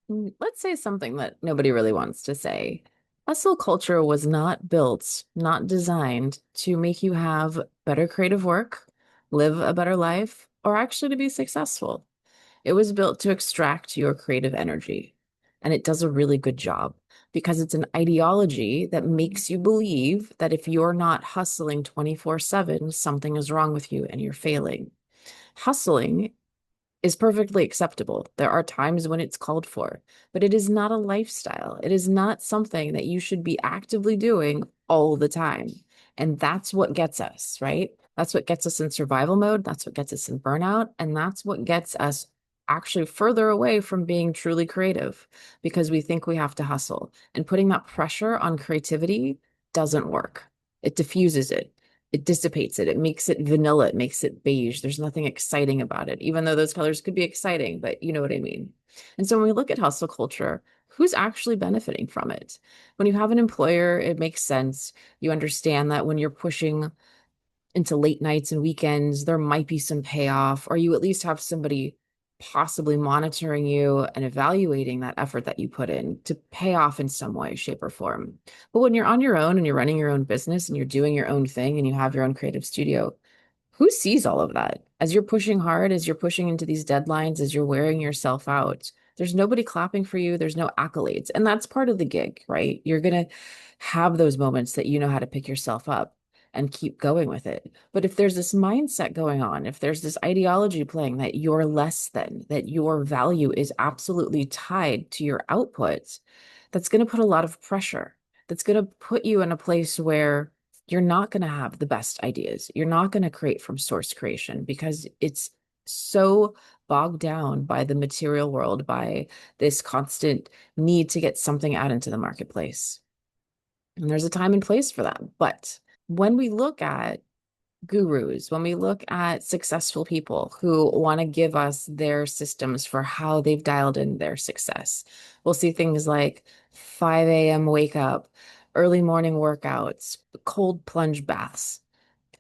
Let's say something that nobody really wants to say. Hustle culture was not built, not designed to make you have better creative work, live a better life, or actually to be successful. It was built to extract your creative energy. And it does a really good job because it's an ideology that makes you believe that if you're not hustling 24/7, something is wrong with you and you're failing. Hustling is perfectly acceptable. There are times when it's called for, but it is not a lifestyle. It is not something that you should be actively doing all the time. And that's what gets us, right? That's what gets us in survival mode. That's what gets us in burnout. And that's what gets us actually further away from being truly creative because we think we have to hustle. And putting that pressure on creativity doesn't work. It diffuses it. It dissipates it. It makes it vanilla. It makes it beige. There's nothing exciting about it, even though those colors could be exciting, but you know what I mean. And so when we look at hustle culture, who's actually benefiting from it? When you have an employer, it makes sense. You understand that when you're pushing into late nights and weekends, there might be some payoff, or you at least have somebody possibly monitoring you and evaluating that effort that you put in to pay off in some way, shape, or form. But when you're on your own and you're running your own business and you're doing your own thing and you have your own creative studio, who sees all of that? As you're pushing hard, as you're pushing into these deadlines, as you're wearing yourself out, there's nobody clapping for you. There's no accolades. And that's part of the gig, right? You're going to have those moments that you know how to pick yourself up and keep going with it. But if there's this mindset going on, if there's this ideology playing that you're less than, that your value is absolutely tied to your output, that's going to put a lot of pressure. That's going to put you in a place where you're not going to have the best ideas. You're not going to create from source creation because it's so bogged down by the material world, by this constant need to get something out into the marketplace. And there's a time and place for that. But when we look at gurus, when we look at successful people who want to give us their systems for how they've dialed in their success, we'll see things like 5 a.m. wake up, early morning workouts, cold plunge baths.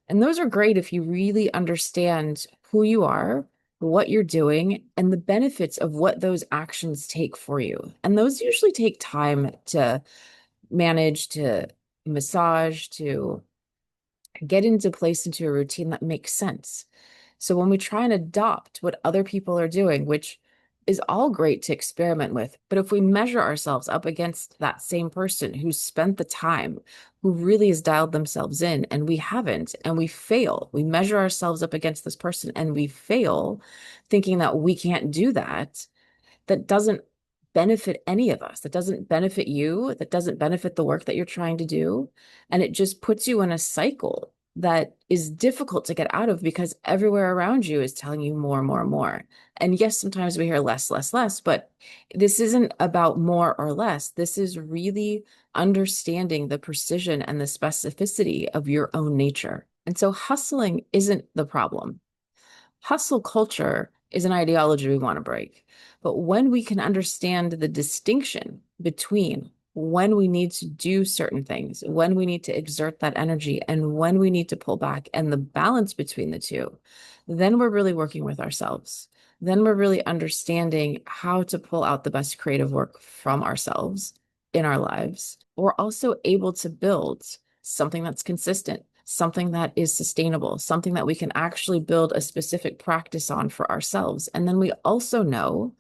And those are great if you really understand who you are, what you're doing, and the benefits of what those actions take for you. And those usually take time to manage, to massage, to get into place into a routine that makes sense. So when we try and adopt what other people are doing, which is all great to experiment with, but if we measure ourselves up against that same person who's spent the time, who really has dialed themselves in, and we haven't, and we fail, we measure ourselves up against this person and we fail thinking that we can't do that, that doesn't benefit any of us. That doesn't benefit you. That doesn't benefit the work that you're trying to do. And it just puts you in a cycle that is difficult to get out of because everywhere around you is telling you more, more, more. And yes, sometimes we hear less, less, less, but this isn't about more or less. This is really understanding the precision and the specificity of your own nature. And so hustling isn't the problem. Hustle culture is an ideology we want to break. But when we can understand the distinction between when we need to do certain things, when we need to exert that energy, and when we need to pull back, and the balance between the two, then we're really working with ourselves. Then we're really understanding how to pull out the best creative work from ourselves in our lives. We're also able to build something that's consistent, something that is sustainable, something that we can actually build a specific practice on for ourselves. And then we also know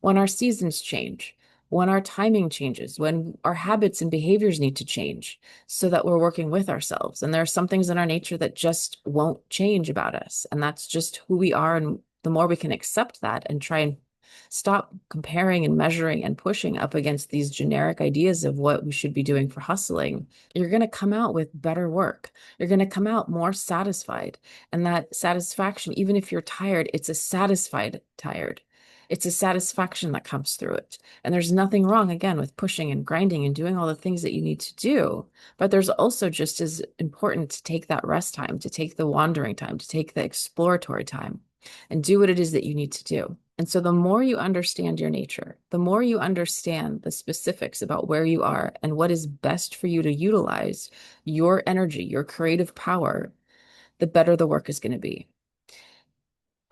when our seasons change, when our timing changes, when our habits and behaviors need to change so that we're working with ourselves. And there are some things in our nature that just won't change about us. And that's just who we are. And the more we can accept that and try and stop comparing and measuring and pushing up against these generic ideas of what we should be doing for hustling, you're going to come out with better work. You're going to come out more satisfied. And that satisfaction, even if you're tired, it's a satisfied tired. It's a satisfaction that comes through it. And there's nothing wrong, again, with pushing and grinding and doing all the things that you need to do. But there's also just as important to take that rest time, to take the wandering time, to take the exploratory time and do what it is that you need to do. And so the more you understand your nature, the more you understand the specifics about where you are and what is best for you to utilize your energy, your creative power, the better the work is going to be.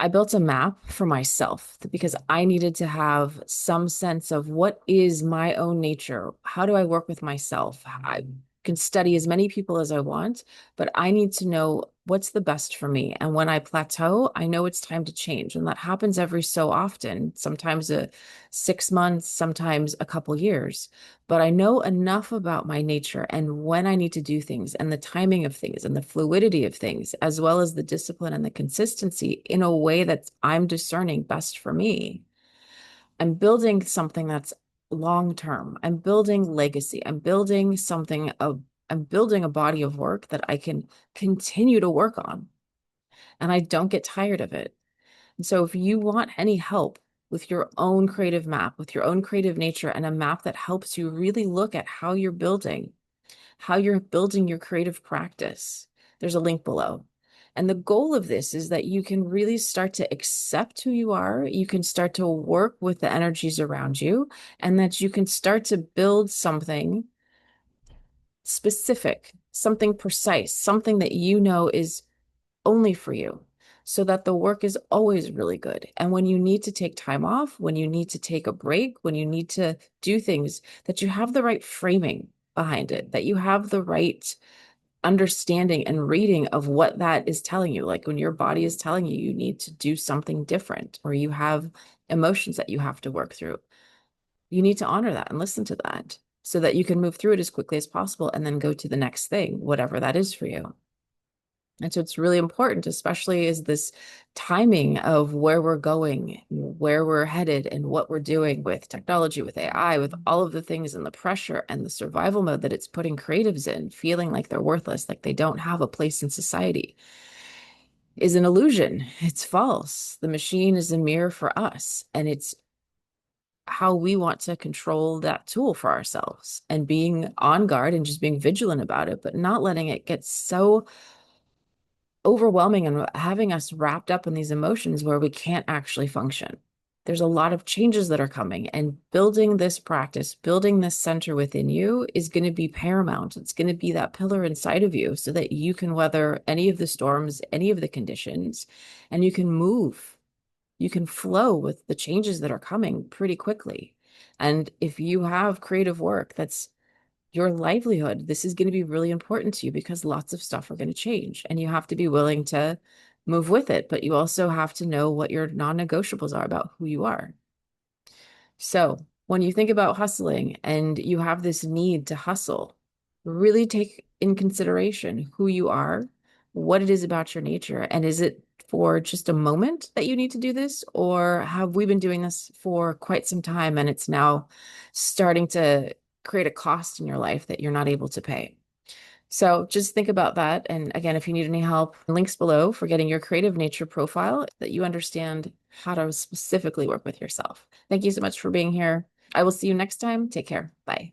I built a map for myself because I needed to have some sense of what is my own nature? How do I work with myself? I can study as many people as I want, but I need to know what's the best for me. And when I plateau, I know it's time to change. And that happens every so often, sometimes 6 months, sometimes a couple years. But I know enough about my nature and when I need to do things and the timing of things and the fluidity of things, as well as the discipline and the consistency in a way that I'm discerning best for me. I'm building something that's long term. I'm building legacy. I'm building a body of work that I can continue to work on and I don't get tired of it. And so if you want any help with your own creative map, with your own creative nature, and a map that helps you really look at how you're building your creative practice, there's a link below. And the goal of this is that you can really start to accept who you are. You can start to work with the energies around you, and that you can start to build something specific, something precise, something that you know is only for you, so that the work is always really good. And when you need to take time off, when you need to take a break, when you need to do things, that you have the right framing behind it, that you have the right understanding and reading of what that is telling you. Like when your body is telling you you need to do something different, or you have emotions that you have to work through, you need to honor that and listen to that so that you can move through it as quickly as possible and then go to the next thing, whatever that is for you. And so it's really important, especially as this timing of where we're going, where we're headed, and what we're doing with technology, with AI, with all of the things and the pressure and the survival mode that it's putting creatives in, feeling like they're worthless, like they don't have a place in society, is an illusion. It's false. The machine is a mirror for us, and it's how we want to control that tool for ourselves and being on guard and just being vigilant about it, but not letting it get so overwhelming and having us wrapped up in these emotions where we can't actually function. There's a lot of changes that are coming, and building this practice, building this center within you is going to be paramount. It's going to be that pillar inside of you so that you can weather any of the storms, any of the conditions, and you can move. You can flow with the changes that are coming pretty quickly. And if you have creative work that's your livelihood, this is going to be really important to you because lots of stuff are going to change and you have to be willing to move with it. But you also have to know what your non-negotiables are about who you are. So when you think about hustling and you have this need to hustle, really take in consideration who you are, what it is about your nature, and is it for just a moment that you need to do this, or have we been doing this for quite some time and it's now starting to create a cost in your life that you're not able to pay? So just think about that. And again, if you need any help, links below for getting your creative nature profile that you understand how to specifically work with yourself. Thank you so much for being here. I will see you next time. Take care. Bye.